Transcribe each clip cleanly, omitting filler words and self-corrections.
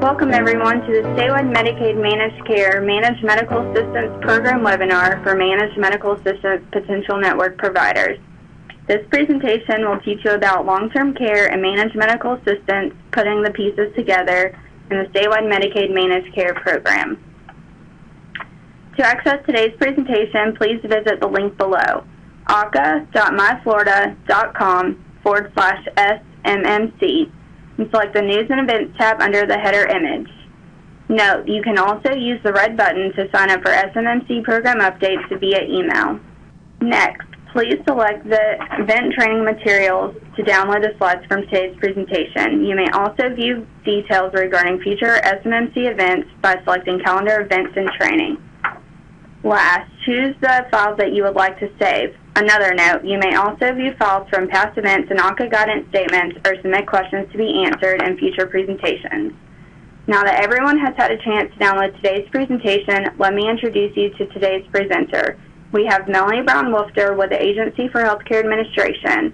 Welcome everyone to the Statewide Medicaid Managed Care Managed Medical Assistance Program webinar for Managed Medical Assistance Potential Network Providers. This presentation will teach you about long-term care and managed medical assistance, putting the pieces together in the Statewide Medicaid Managed Care Program. To access today's presentation, please visit the link below, aka.myflorida.com/SMMC, and select the News and Events tab under the header image. Note, you can also use the red button to sign up for SMMC program updates via email. Next, please select the event training materials to download the slides from today's presentation. You may also view details regarding future SMMC events by selecting Calendar Events and Training. Last, choose the files that you would like to save. Another note, you may also view files from past events and ACA guidance statements or submit questions to be answered in future presentations. Now that everyone has had a chance to download today's presentation, let me introduce you to today's presenter. We have Melanie Brown-Wolfter with the Agency for Healthcare Administration.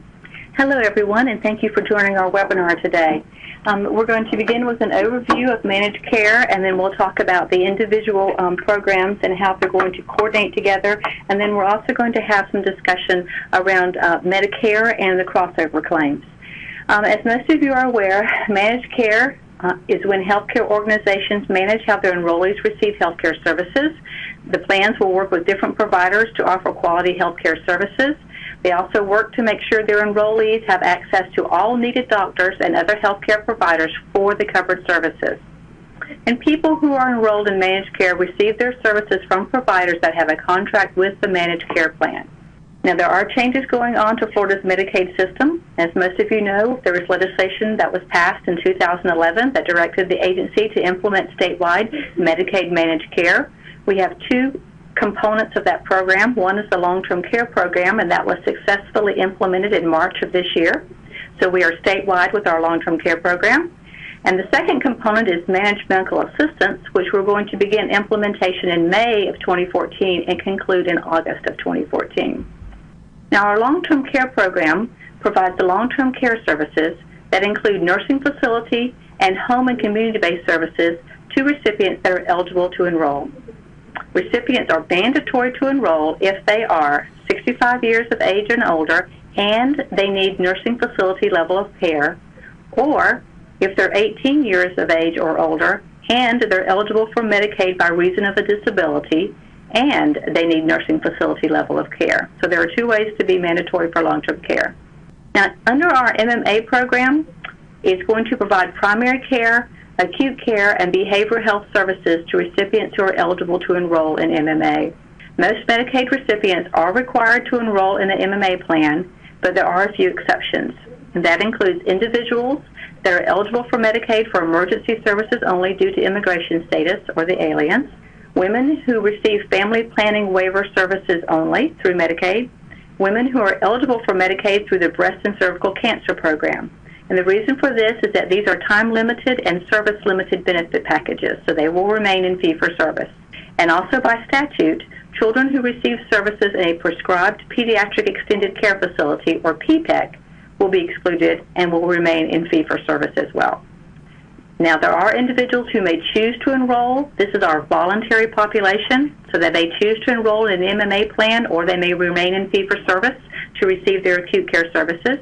Hello everyone, and thank you for joining our webinar today. We're going to begin with an overview of managed care, and then we'll talk about the individual programs and how they're going to coordinate together, and then we're also going to have some discussion around Medicare and the crossover claims. As most of you are aware, managed care is when healthcare organizations manage how their enrollees receive healthcare services. The plans will work with different providers to offer quality healthcare services. They also work to make sure their enrollees have access to all needed doctors and other healthcare providers for the covered services. And people who are enrolled in managed care receive their services from providers that have a contract with the managed care plan. Now, there are changes going on to Florida's Medicaid system. As most of you know, there was legislation that was passed in 2011 that directed the agency to implement statewide Medicaid managed care. We have two components of that program. One is the long-term care program, and that was successfully implemented in March of this year. So we are statewide with our long-term care program. And the second component is managed medical assistance, which we're going to begin implementation in May of 2014 and conclude in August of 2014. Now, our long-term care program provides the long-term care services that include nursing facility and home and community-based services to recipients that are eligible to enroll. Recipients are mandatory to enroll if they are 65 years of age and older and they need nursing facility level of care, or if they're 18 years of age or older and they're eligible for Medicaid by reason of a disability and they need nursing facility level of care. So there are two ways to be mandatory for long-term care. Now, under our MMA program, it's going to provide primary care, acute care, and behavioral health services to recipients who are eligible to enroll in MMA. Most Medicaid recipients are required to enroll in the MMA plan, but there are a few exceptions. And that includes individuals that are eligible for Medicaid for emergency services only due to immigration status or the aliens, women who receive family planning waiver services only through Medicaid, women who are eligible for Medicaid through the breast and cervical cancer program. And the reason for this is that these are time-limited and service-limited benefit packages, so they will remain in fee-for-service. And also by statute, children who receive services in a prescribed pediatric extended care facility, or PPEC, will be excluded and will remain in fee-for-service as well. Now, there are individuals who may choose to enroll. This is our voluntary population, so that they choose to enroll in an MMA plan or they may remain in fee-for-service to receive their acute care services.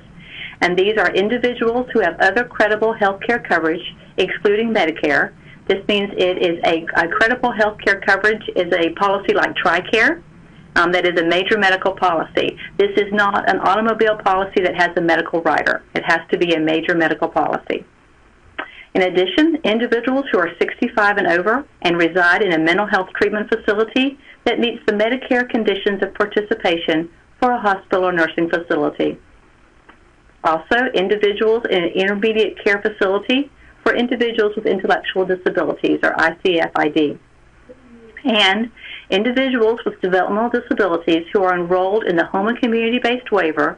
And these are individuals who have other credible health care coverage, excluding Medicare. This means it is a credible health care coverage is a policy like TRICARE that is a major medical policy. This is not an automobile policy that has a medical rider. It has to be a major medical policy. In addition, individuals who are 65 and over and reside in a mental health treatment facility that meets the Medicare conditions of participation for a hospital or nursing facility. Also, individuals in an intermediate care facility for individuals with intellectual disabilities, or ICFID. And individuals with developmental disabilities who are enrolled in the home and community-based waiver,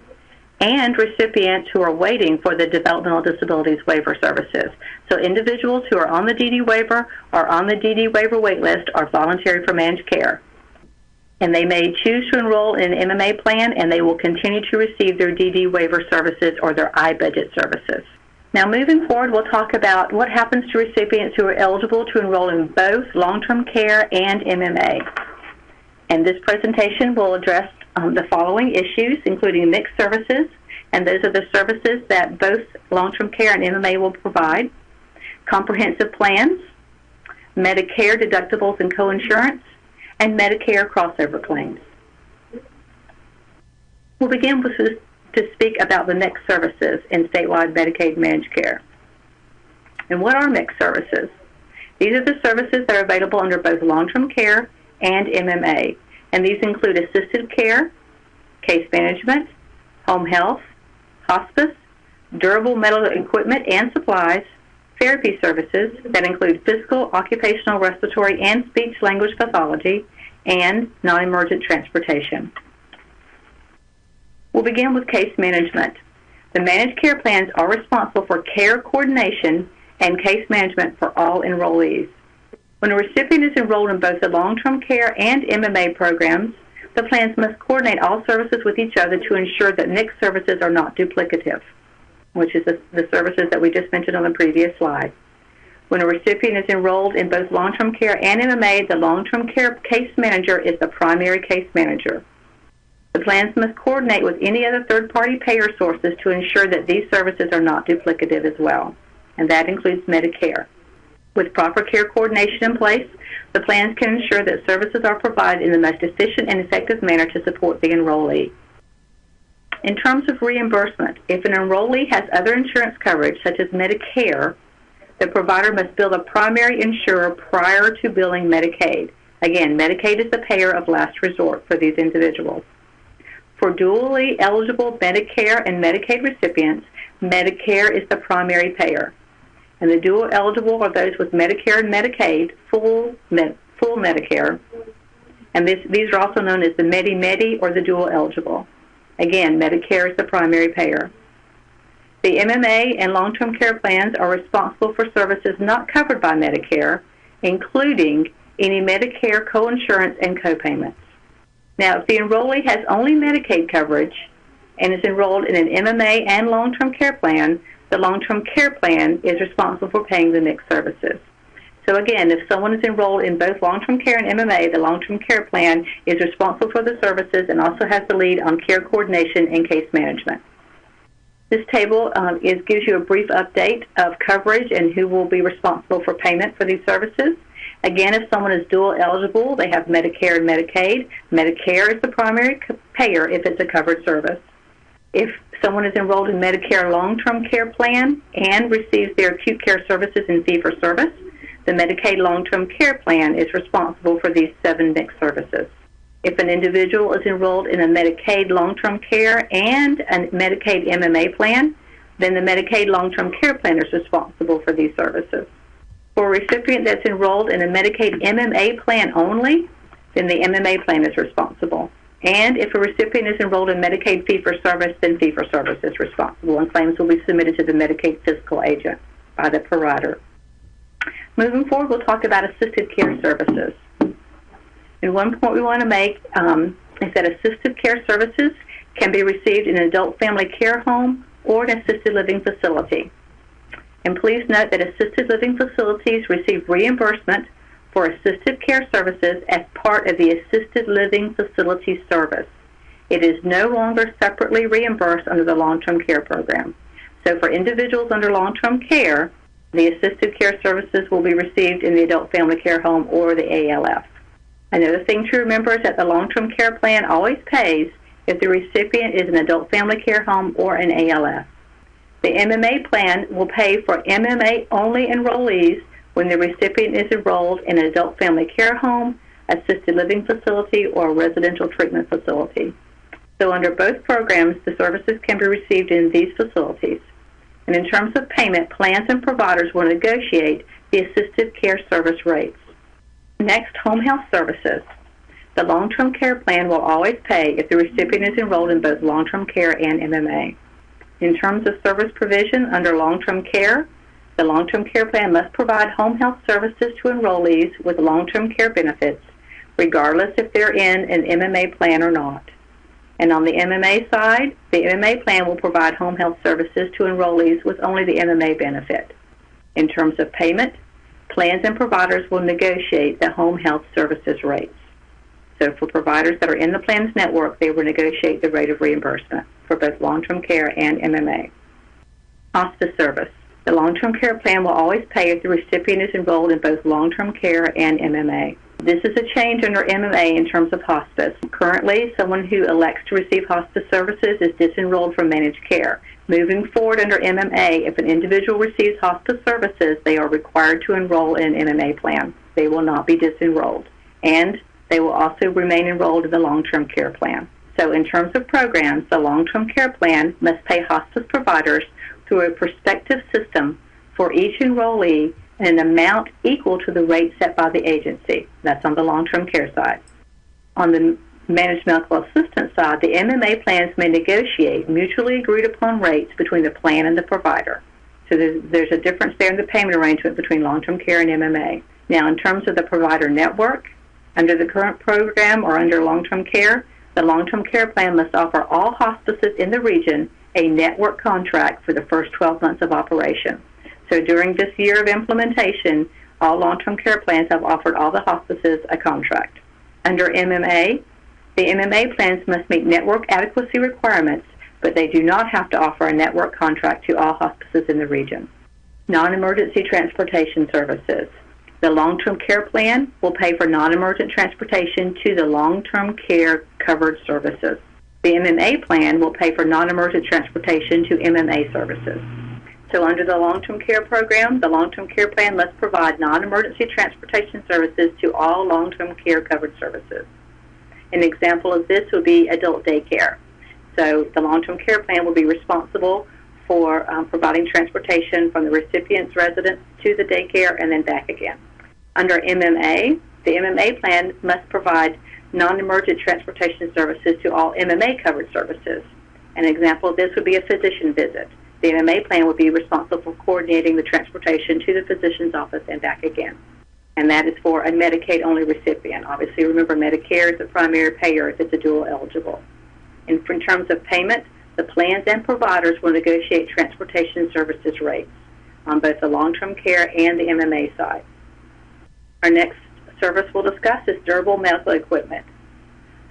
and recipients who are waiting for the developmental disabilities waiver services. So individuals who are on the DD waiver or on the DD waiver wait list are voluntary for managed care. And they may choose to enroll in an MMA plan, and they will continue to receive their DD waiver services or their I-budget services. Now, moving forward, we'll talk about what happens to recipients who are eligible to enroll in both long-term care and MMA. And this presentation will address the following issues, including mixed services, and those are the services that both long-term care and MMA will provide, comprehensive plans, Medicare deductibles and coinsurance, and Medicare crossover claims. We'll begin to speak about the mixed services in statewide Medicaid managed care. And what are mixed services? These are the services that are available under both long-term care and MMA, and these include assisted care, case management, home health, hospice, durable medical equipment and supplies, therapy services that include physical, occupational, respiratory, and speech-language pathology, and non-emergent transportation. We'll begin with case management. The managed care plans are responsible for care coordination and case management for all enrollees. When a recipient is enrolled in both the long-term care and MMA programs, the plans must coordinate all services with each other to ensure that mixed services are not duplicative, which is the services that we just mentioned on the previous slide. When a recipient is enrolled in both long-term care and MMA, the long-term care case manager is the primary case manager. The plans must coordinate with any other third-party payer sources to ensure that these services are not duplicative as well, and that includes Medicare. With proper care coordination in place, the plans can ensure that services are provided in the most efficient and effective manner to support the enrollee. In terms of reimbursement, if an enrollee has other insurance coverage, such as Medicare, the provider must bill the primary insurer prior to billing Medicaid. Again, Medicaid is the payer of last resort for these individuals. For dually eligible Medicare and Medicaid recipients, Medicare is the primary payer. And the dual eligible are those with Medicare and Medicaid, full Medicare. And these are also known as the Medi-Medi or the dual eligible. Again, Medicare is the primary payer. The MMA and long-term care plans are responsible for services not covered by Medicare, including any Medicare coinsurance and copayments. Now, if the enrollee has only Medicaid coverage and is enrolled in an MMA and long-term care plan, the long-term care plan is responsible for paying the mixed services. So again, if someone is enrolled in both long-term care and MMA, the long-term care plan is responsible for the services and also has the lead on care coordination and case management. This table gives you a brief update of coverage and who will be responsible for payment for these services. Again, if someone is dual eligible, they have Medicare and Medicaid. Medicare is the primary payer if it's a covered service. If someone is enrolled in Medicare long-term care plan and receives their acute care services in fee-for-service, the Medicaid long-term care plan is responsible for these 7 mixed services. If an individual is enrolled in a Medicaid long-term care and a Medicaid MMA plan, then the Medicaid long-term care plan is responsible for these services. For a recipient that's enrolled in a Medicaid MMA plan only, then the MMA plan is responsible. And if a recipient is enrolled in Medicaid fee-for-service, then fee-for-service is responsible, and claims will be submitted to the Medicaid fiscal agent by the provider. Moving forward, we'll talk about assisted care services. And one point we want to make is that assisted care services can be received in an adult family care home or an assisted living facility. And please note that assisted living facilities receive reimbursement for assisted care services as part of the assisted living facility service. It is no longer separately reimbursed under the long-term care program. So for individuals under long-term care, the assisted care services will be received in the adult family care home or the ALF. Another thing to remember is that the long-term care plan always pays if the recipient is an adult family care home or an ALF. The MMA plan will pay for MMA-only enrollees when the recipient is enrolled in an adult family care home, assisted living facility, or a residential treatment facility. So under both programs, the services can be received in these facilities. And in terms of payment, plans and providers will negotiate the assisted care service rates. Next, home health services. The long-term care plan will always pay if the recipient is enrolled in both long-term care and MMA. In terms of service provision under long-term care, the long-term care plan must provide home health services to enrollees with long-term care benefits, regardless if they're in an MMA plan or not. And on the MMA side, the MMA plan will provide home health services to enrollees with only the MMA benefit. In terms of payment, plans and providers will negotiate the home health services rates. So for providers that are in the plan's network, they will negotiate the rate of reimbursement for both long-term care and MMA. Hospice service. The long-term care plan will always pay if the recipient is enrolled in both long-term care and MMA. This is a change under MMA in terms of hospice. Currently, someone who elects to receive hospice services is disenrolled from managed care. Moving forward under MMA, if an individual receives hospice services, they are required to enroll in an MMA plan. They will not be disenrolled. And they will also remain enrolled in the long-term care plan. So in terms of programs, the long-term care plan must pay hospice providers through a prospective system for each enrollee in an amount equal to the rate set by the agency. That's on the long-term care side. On the managed medical assistance side, the MMA plans may negotiate mutually agreed upon rates between the plan and the provider. So there's a difference there in the payment arrangement between long-term care and MMA. Now, in terms of the provider network, under the current program or under long-term care, the long-term care plan must offer all hospices in the region a network contract for the first 12 months of operation. So during this year of implementation, all long-term care plans have offered all the hospices a contract. Under MMA, the MMA plans must meet network adequacy requirements, but they do not have to offer a network contract to all hospices in the region. Non-emergency transportation services. The long-term care plan will pay for non-emergent transportation to the long-term care covered services. The MMA plan will pay for non-emergent transportation to MMA services. So under the long-term care program, the long-term care plan must provide non-emergency transportation services to all long-term care covered services. An example of this would be adult daycare. So the long-term care plan will be responsible for providing transportation from the recipient's residence to the daycare and then back again. Under MMA, the MMA plan must provide non-emergent transportation services to all MMA-covered services. An example of this would be a physician visit. The MMA plan would be responsible for coordinating the transportation to the physician's office and back again. And that is for a Medicaid-only recipient. Obviously, remember, Medicare is the primary payer if it's a dual eligible. And in terms of payment, the plans and providers will negotiate transportation services rates on both the long-term care and the MMA side. Our next service we'll discuss is durable medical equipment.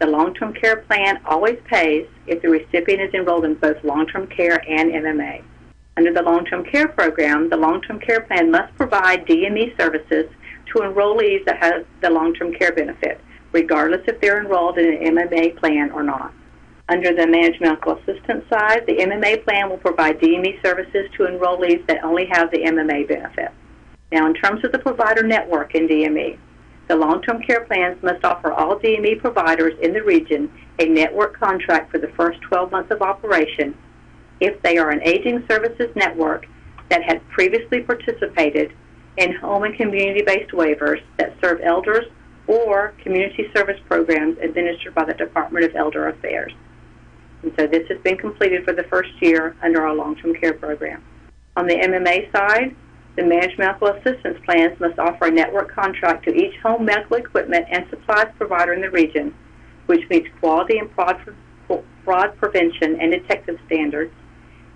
The long-term care plan always pays if the recipient is enrolled in both long-term care and MMA. Under the long-term care program, the long-term care plan must provide DME services to enrollees that have the long-term care benefit, regardless if they're enrolled in an MMA plan or not. Under the managed medical assistance side, the MMA plan will provide DME services to enrollees that only have the MMA benefit. Now, in terms of the provider network in DME, the long-term care plans must offer all DME providers in the region a network contract for the first 12 months of operation if they are an aging services network that had previously participated in home and community-based waivers that serve elders or community service programs administered by the Department of Elder Affairs. And so this has been completed for the first year under our long-term care program. On the MMA side, the managed medical assistance plans must offer a network contract to each home medical equipment and supplies provider in the region, which meets quality and fraud prevention and detective standards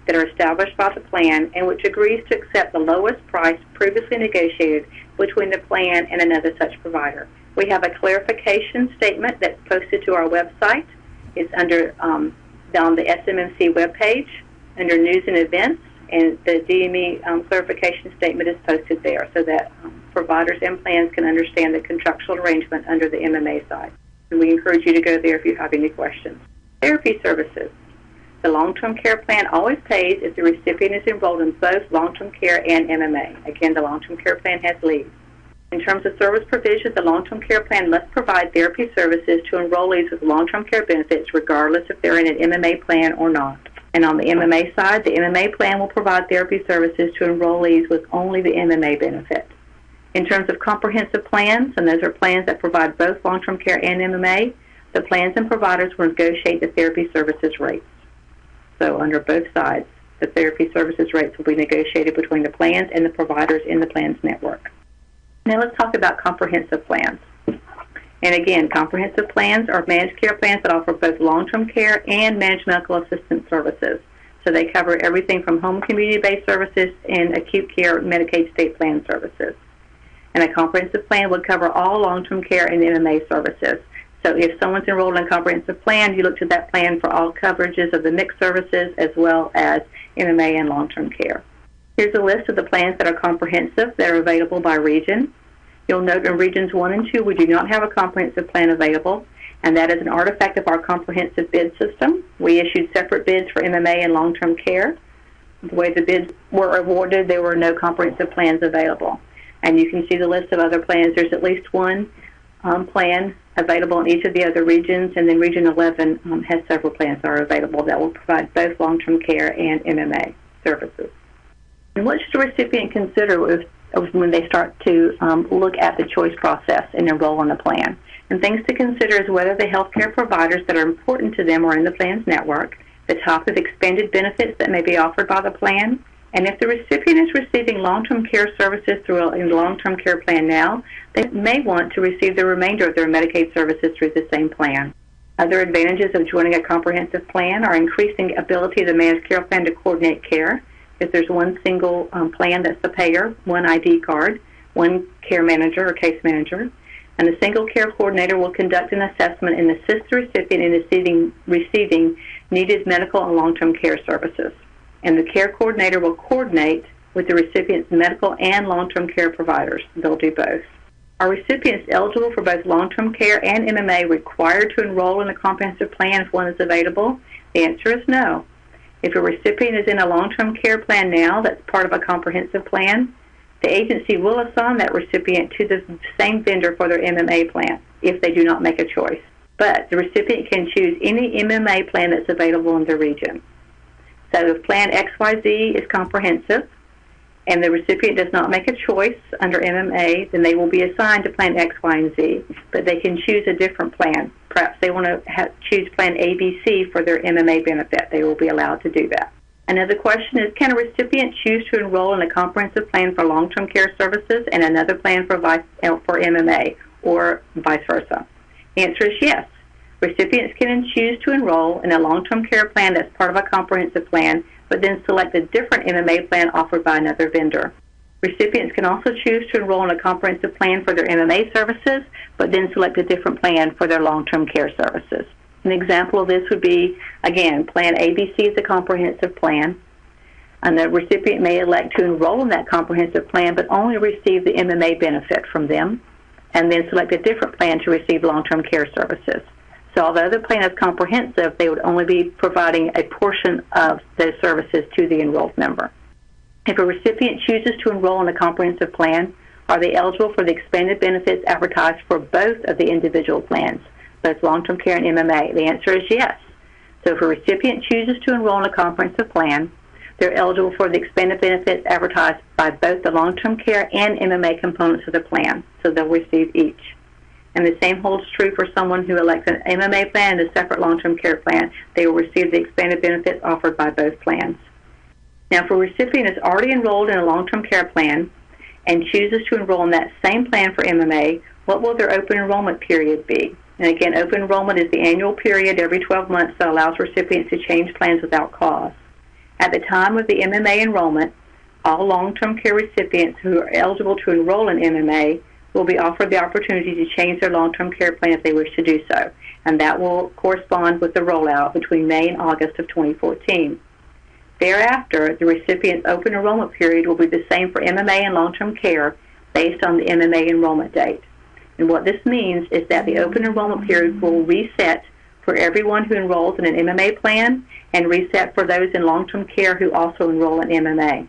that are established by the plan and which agrees to accept the lowest price previously negotiated between the plan and another such provider. We have a clarification statement that's posted to our website. It's under on the SMMC webpage under News and Events, and the DME clarification statement is posted there so that providers and plans can understand the contractual arrangement under the MMA side. And we encourage you to go there if you have any questions. Therapy services. The long-term care plan always pays if the recipient is enrolled in both long-term care and MMA. Again, the long-term care plan has leads. In terms of service provision, the long-term care plan must provide therapy services to enrollees with long-term care benefits regardless if they're in an MMA plan or not. And on the MMA side, the MMA plan will provide therapy services to enrollees with only the MMA benefit. In terms of comprehensive plans, and those are plans that provide both long-term care and MMA, the plans and providers will negotiate the therapy services rates. So under both sides, the therapy services rates will be negotiated between the plans and the providers in the plan's network. Now let's talk about comprehensive plans. And again, comprehensive plans are managed care plans that offer both long-term care and managed medical assistance services. So they cover everything from home community-based services and acute care Medicaid state plan services. And a comprehensive plan would cover all long-term care and MMA services. So if someone's enrolled in a comprehensive plan, you look to that plan for all coverages of the mixed services as well as MMA and long-term care. Here's a list of the plans that are comprehensive that are available by region. You'll note in Regions 1 and 2 we do not have a comprehensive plan available, and that is an artifact of our comprehensive bid system. We issued separate bids for MMA and long-term care. The way the bids were awarded, there were no comprehensive plans available. And you can see the list of other plans. There's at least one plan available in each of the other regions, and then Region 11 has several plans that are available that will provide both long-term care and MMA services. And what should a recipient consider when they start to look at the choice process and enroll in a plan? And things to consider is whether the health care providers that are important to them are in the plan's network, the type of expanded benefits that may be offered by the plan, and if the recipient is receiving long-term care services through a long-term care plan now, they may want to receive the remainder of their Medicaid services through the same plan. Other advantages of joining a comprehensive plan are increasing ability of the managed care plan to coordinate care. If there's one single plan that's the payer, one ID card, one care manager or case manager, and the single care coordinator will conduct an assessment and assist the recipient in receiving needed medical and long-term care services. And the care coordinator will coordinate with the recipient's medical and long-term care providers. They'll do both. Are recipients eligible for both long-term care and MMA required to enroll in a comprehensive plan if one is available? The answer is no. If a recipient is in a long-term care plan now that's part of a comprehensive plan, the agency will assign that recipient to the same vendor for their MMA plan if they do not make a choice. But the recipient can choose any MMA plan that's available in their region. So if Plan XYZ is comprehensive and the recipient does not make a choice under MMA, then they will be assigned to Plan X, Y, and Z, but they can choose a different plan. Perhaps they want to choose Plan ABC for their MMA benefit. They will be allowed to do that. Another question is, can a recipient choose to enroll in a comprehensive plan for long-term care services and another plan for MMA, or vice versa? The answer is yes. Recipients can choose to enroll in a long-term care plan that's part of a comprehensive plan, but then select a different MMA plan offered by another vendor. Recipients can also choose to enroll in a comprehensive plan for their MMA services, but then select a different plan for their long-term care services. An example of this would be, again, Plan ABC is a comprehensive plan, and the recipient may elect to enroll in that comprehensive plan, but only receive the MMA benefit from them, and then select a different plan to receive long-term care services. So although the plan is comprehensive, they would only be providing a portion of those services to the enrolled member. If a recipient chooses to enroll in a comprehensive plan, are they eligible for the expanded benefits advertised for both of the individual plans, both long-term care and MMA? The answer is yes. So if a recipient chooses to enroll in a comprehensive plan, they're eligible for the expanded benefits advertised by both the long-term care and MMA components of the plan, so they'll receive each. And the same holds true for someone who elects an MMA plan and a separate long-term care plan. They will receive the expanded benefits offered by both plans. Now, if a recipient is already enrolled in a long-term care plan and chooses to enroll in that same plan for MMA, what will their open enrollment period be? And again, open enrollment is the annual period every 12 months that allows recipients to change plans without cause. At the time of the MMA enrollment, all long-term care recipients who are eligible to enroll in MMA will be offered the opportunity to change their long-term care plan if they wish to do so, and that will correspond with the rollout between May and August of 2014. Thereafter, the recipient's open enrollment period will be the same for MMA and long-term care based on the MMA enrollment date. And what this means is that the open enrollment period will reset for everyone who enrolls in an MMA plan and reset for those in long-term care who also enroll in MMA.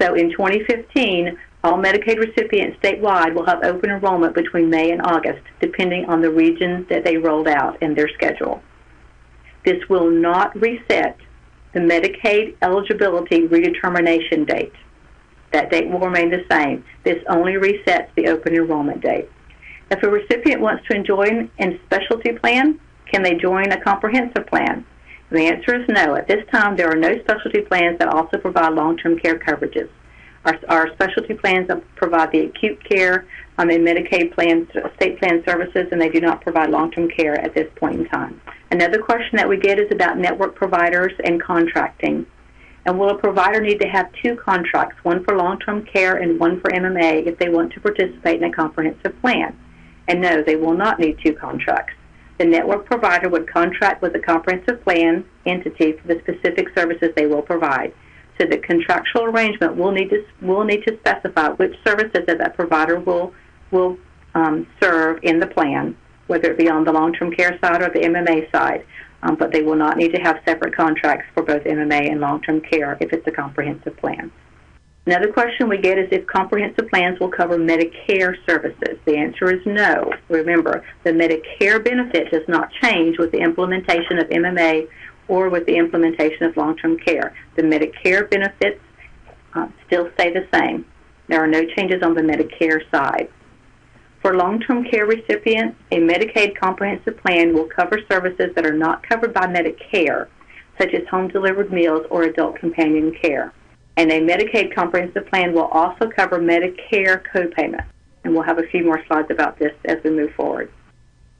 So in 2015, all Medicaid recipients statewide will have open enrollment between May and August, depending on the region that they rolled out in their schedule. This will not reset the Medicaid eligibility redetermination date. That date will remain the same. This only resets the open enrollment date. If a recipient wants to join a specialty plan, can they join a comprehensive plan? And the answer is no. At this time, there are no specialty plans that also provide long-term care coverages. Our specialty plans provide the acute care, in Medicaid plans, state plan services, and they do not provide long-term care at this point in time. Another question that we get is about network providers and contracting. And will a provider need to have two contracts, one for long-term care and one for MMA, if they want to participate in a comprehensive plan? And no, they will not need two contracts. The network provider would contract with the comprehensive plan entity for the specific services they will provide. So the contractual arrangement will need to specify which services that provider will serve in the plan, whether it be on the long-term care side or the MMA side. But they will not need to have separate contracts for both MMA and long-term care if it's a comprehensive plan. Another question we get is if comprehensive plans will cover Medicare services. The answer is no. Remember, the Medicare benefit does not change with the implementation of MMA or with the implementation of long-term care. The Medicare benefits still stay the same. There are no changes on the Medicare side. For long-term care recipients, a Medicaid comprehensive plan will cover services that are not covered by Medicare, such as home-delivered meals or adult companion care. And a Medicaid comprehensive plan will also cover Medicare copayments. And we'll have a few more slides about this as we move forward.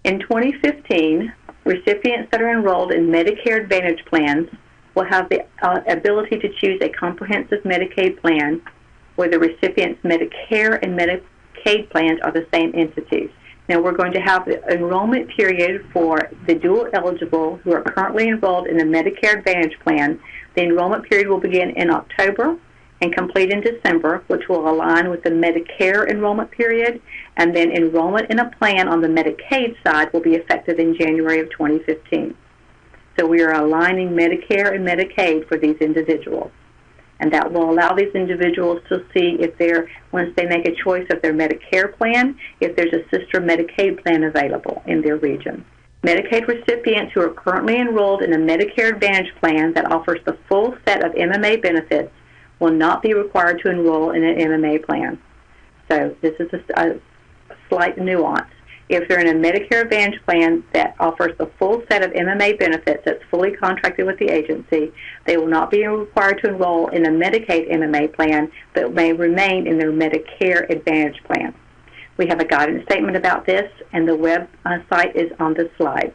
In 2015, recipients that are enrolled in Medicare Advantage plans will have the ability to choose a comprehensive Medicaid plan where the recipient's Medicare and Medicaid plans are the same entities. Now, we're going to have the enrollment period for the dual eligible who are currently enrolled in the Medicare Advantage plan. The enrollment period will begin in October and complete in December, which will align with the Medicare enrollment period, and then enrollment in a plan on the Medicaid side will be effective in January of 2015. So we are aligning Medicare and Medicaid for these individuals. And that will allow these individuals to see if once they make a choice of their Medicare plan, if there's a sister Medicaid plan available in their region. Medicaid recipients who are currently enrolled in a Medicare Advantage plan that offers the full set of MMA benefits will not be required to enroll in an MMA plan. So this is a slight nuance. If they're in a Medicare Advantage plan that offers the full set of MMA benefits that's fully contracted with the agency, they will not be required to enroll in a Medicaid MMA plan, but may remain in their Medicare Advantage plan. We have a guidance statement about this, and the web site is on this slide.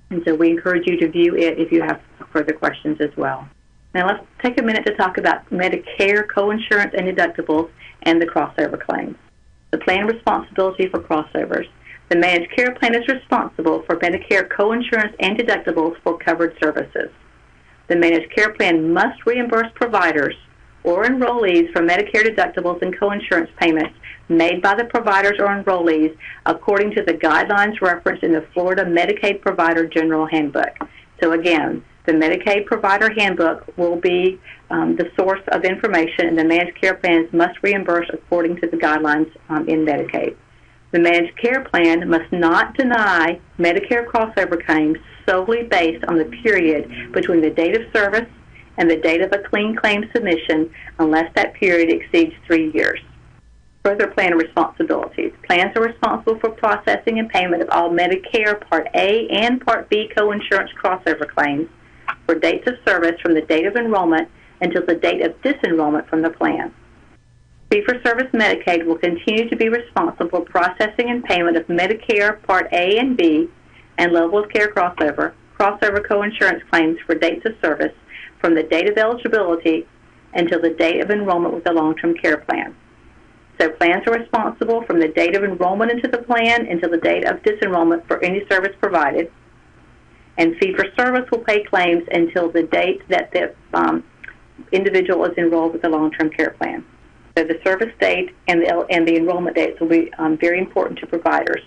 And so we encourage you to view it if you have further questions as well. Now let's take a minute to talk about Medicare coinsurance and deductibles and the crossover claims. The plan responsibility for crossovers. The managed care plan is responsible for Medicare coinsurance and deductibles for covered services. The managed care plan must reimburse providers or enrollees for Medicare deductibles and coinsurance payments made by the providers or enrollees according to the guidelines referenced in the Florida Medicaid Provider General Handbook. So again, the Medicaid Provider Handbook will be the source of information, and the managed care plans must reimburse according to the guidelines in Medicaid. The managed care plan must not deny Medicare crossover claims solely based on the period between the date of service and the date of a clean claim submission unless that period exceeds 3 years. Further plan responsibilities. Plans are responsible for processing and payment of all Medicare Part A and Part B coinsurance crossover claims for dates of service from the date of enrollment until the date of disenrollment from the plan. Fee-for-service Medicaid will continue to be responsible for processing and payment of Medicare Part A and B and level of care crossover coinsurance claims for dates of service from the date of eligibility until the date of enrollment with the long-term care plan. So plans are responsible from the date of enrollment into the plan until the date of disenrollment for any service provided. And fee-for-service will pay claims until the date that the individual is enrolled with the long-term care plan. So the service date and the enrollment dates will be very important to providers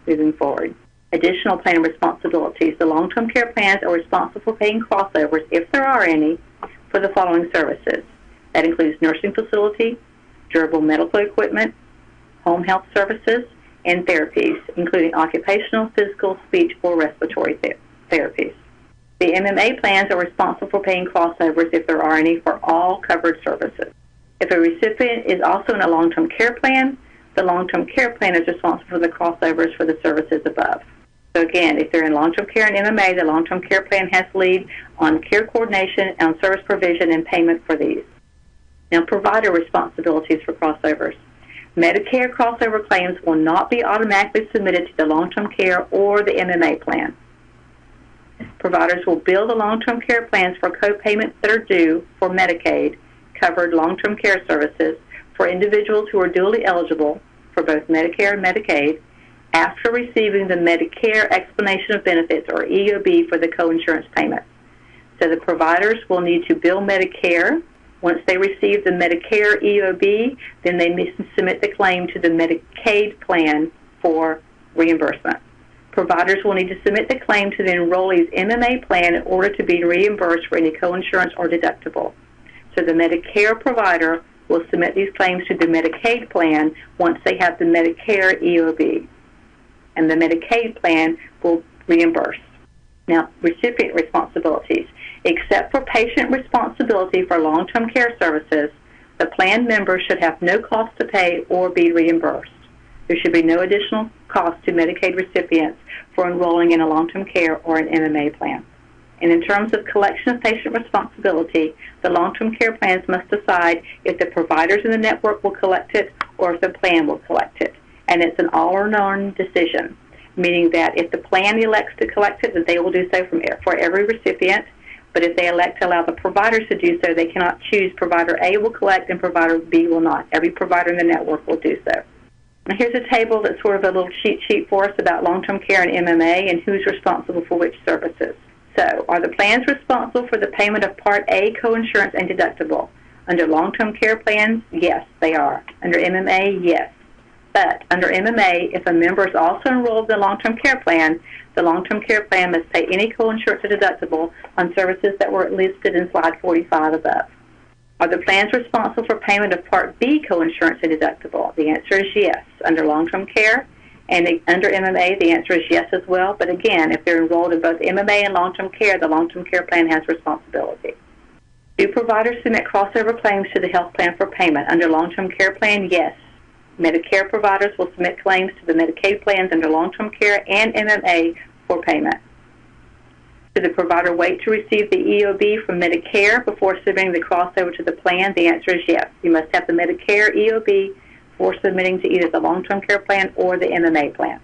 moving forward. Additional plan responsibilities. The long-term care plans are responsible for paying crossovers, if there are any, for the following services. That includes nursing facility, durable medical equipment, home health services, and therapies, including occupational, physical, speech, or respiratory therapies. The MMA plans are responsible for paying crossovers, if there are any, for all covered services. If a recipient is also in a long-term care plan, the long-term care plan is responsible for the crossovers for the services above. So again, if they're in long-term care and MMA, the long-term care plan has lead on care coordination, on service provision, and payment for these. Now, provider responsibilities for crossovers. Medicare crossover claims will not be automatically submitted to the long-term care or the MMA plan. Providers will bill the long-term care plans for co-payments that are due for Medicaid-covered long-term care services for individuals who are dually eligible for both Medicare and Medicaid after receiving the Medicare Explanation of Benefits, or EOB, for the coinsurance payments. So the providers will need to bill Medicare. Once they receive the Medicare EOB, then they must submit the claim to the Medicaid plan for reimbursement. Providers will need to submit the claim to the enrollee's MMA plan in order to be reimbursed for any coinsurance or deductible. So the Medicare provider will submit these claims to the Medicaid plan once they have the Medicare EOB, and the Medicaid plan will reimburse. Now, recipient responsibilities. Except for patient responsibility for long-term care services, the plan member should have no cost to pay or be reimbursed. There should be no additional cost to Medicaid recipients for enrolling in a long-term care or an MMA plan. And in terms of collection of patient responsibility, the long-term care plans must decide if the providers in the network will collect it or if the plan will collect it. And it's an all or none decision, meaning that if the plan elects to collect it, then they will do so for every recipient. But if they elect to allow the providers to do so, they cannot choose provider A will collect and provider B will not. Every provider in the network will do so. Now here's a table that's sort of a little cheat sheet for us about long-term care and MMA and who's responsible for which services. So, are the plans responsible for the payment of Part A coinsurance and deductible? Under long-term care plans, yes, they are. Under MMA, yes. But under MMA, if a member is also enrolled in the long-term care plan, the long-term care plan must pay any coinsurance or deductible on services that were listed in Slide 45 above. Are the plans responsible for payment of Part B coinsurance and deductible? The answer is yes. Under long-term care and under MMA, the answer is yes as well. But again, if they're enrolled in both MMA and long-term care, the long-term care plan has responsibility. Do providers submit crossover claims to the health plan for payment? Under long-term care plan, yes. Medicare providers will submit claims to the Medicaid plans under long-term care and MMA for payment. Should the provider wait to receive the EOB from Medicare before submitting the crossover to the plan? The answer is yes. You must have the Medicare EOB before submitting to either the long-term care plan or the MMA plan.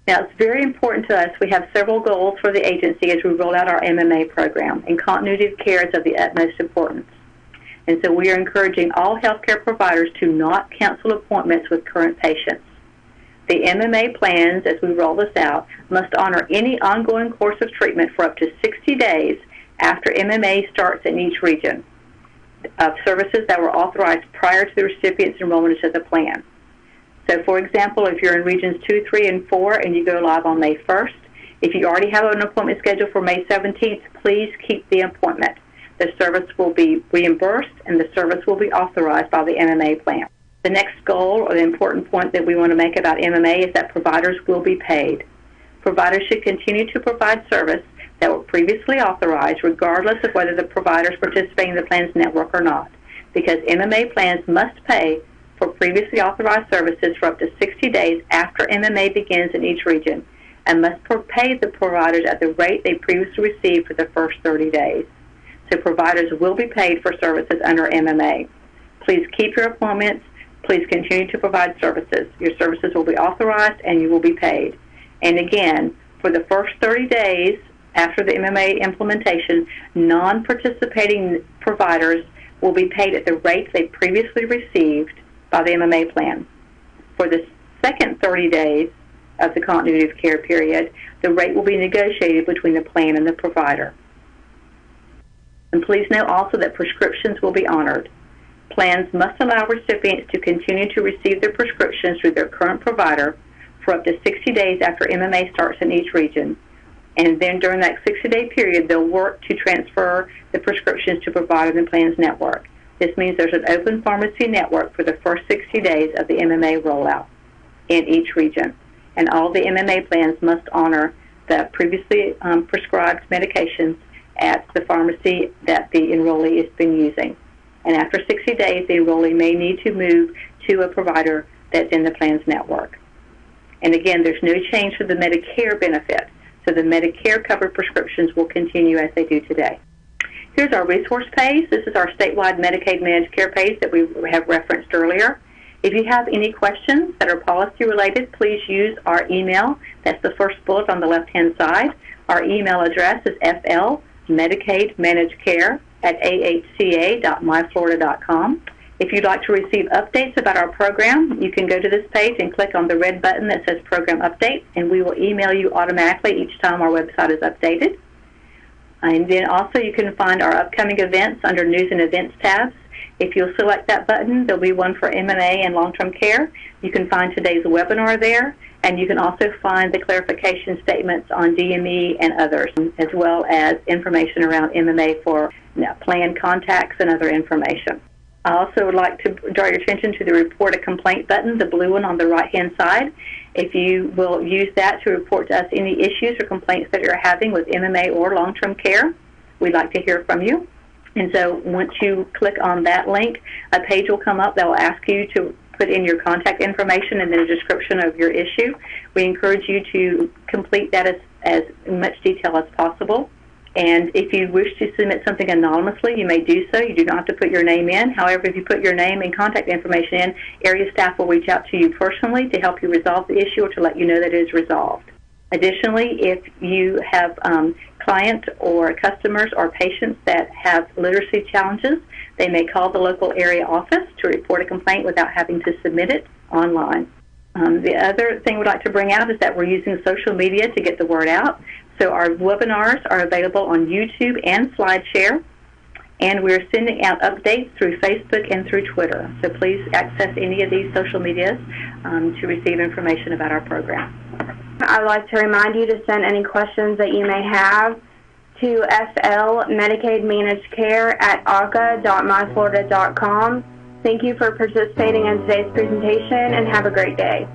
Now, it's very important to us. We have several goals for the agency as we roll out our MMA program, and continuity of care is of the utmost importance. And so we are encouraging all healthcare providers to not cancel appointments with current patients. The MMA plans, as we roll this out, must honor any ongoing course of treatment for up to 60 days after MMA starts in each region of services that were authorized prior to the recipient's enrollment into the plan. So, for example, if you're in regions 2, 3, and 4 and you go live on May 1st, if you already have an appointment scheduled for May 17th, please keep the appointment. The service will be reimbursed and the service will be authorized by the MMA plan. The next goal, or the important point that we want to make about MMA, is that providers will be paid. Providers should continue to provide service that were previously authorized, regardless of whether the providers participating in the plan's network or not, because MMA plans must pay for previously authorized services for up to 60 days after MMA begins in each region, and must pay the providers at the rate they previously received for the first 30 days. So providers will be paid for services under MMA. Please keep your appointments. Please continue to provide services. Your services will be authorized and you will be paid. And again, for the first 30 days after the MMA implementation, non-participating providers will be paid at the rates they previously received by the MMA plan. For the second 30 days of the continuity of care period, the rate will be negotiated between the plan and the provider. And please note also that prescriptions will be honored. Plans must allow recipients to continue to receive their prescriptions through their current provider for up to 60 days after MMA starts in each region. And then during that 60-day period, they'll work to transfer the prescriptions to providers in the plan's network. This means there's an open pharmacy network for the first 60 days of the MMA rollout in each region. And all the MMA plans must honor the previously prescribed medications at the pharmacy that the enrollee has been using. And after 60 days, the enrollee may need to move to a provider that's in the plan's network. And again, there's no change for the Medicare benefit. So the Medicare-covered prescriptions will continue as they do today. Here's our resource page. This is our statewide Medicaid Managed Care page that we have referenced earlier. If you have any questions that are policy related, please use our email. That's the first bullet on the left-hand side. Our email address is flmedicaidmanagedcare@ahca.myflorida.com. If you'd like to receive updates about our program, you can go to this page and click on the red button that says Program Update, and we will email you automatically each time our website is updated. And then also you can find our upcoming events under News and Events tabs. If you'll select that button, there'll be one for MMA and long-term care. You can find today's webinar there, and you can also find the clarification statements on DME and others, as well as information around MMA for plan contacts and other information. I also would like to draw your attention to the Report a Complaint button, the blue one on the right-hand side. If you will use that to report to us any issues or complaints that you're having with MMA or long-term care, we'd like to hear from you. And so once you click on that link, a page will come up that will ask you to put in your contact information and then a description of your issue. We encourage you to complete that as much detail as possible. And if you wish to submit something anonymously, you may do so. You do not have to put your name in. However, if you put your name and contact information in, area staff will reach out to you personally to help you resolve the issue or to let you know that it is resolved. Additionally, if you have clients or customers or patients that have literacy challenges, they may call the local area office to report a complaint without having to submit it online. The other thing we'd like to bring out is that we're using social media to get the word out. So our webinars are available on YouTube and SlideShare, and we're sending out updates through Facebook and through Twitter. So please access any of these social medias to receive information about our program. I'd like to remind you to send any questions that you may have to FL Medicaid Managed Care at aca.myflorida.com. Thank you for participating in today's presentation, and have a great day.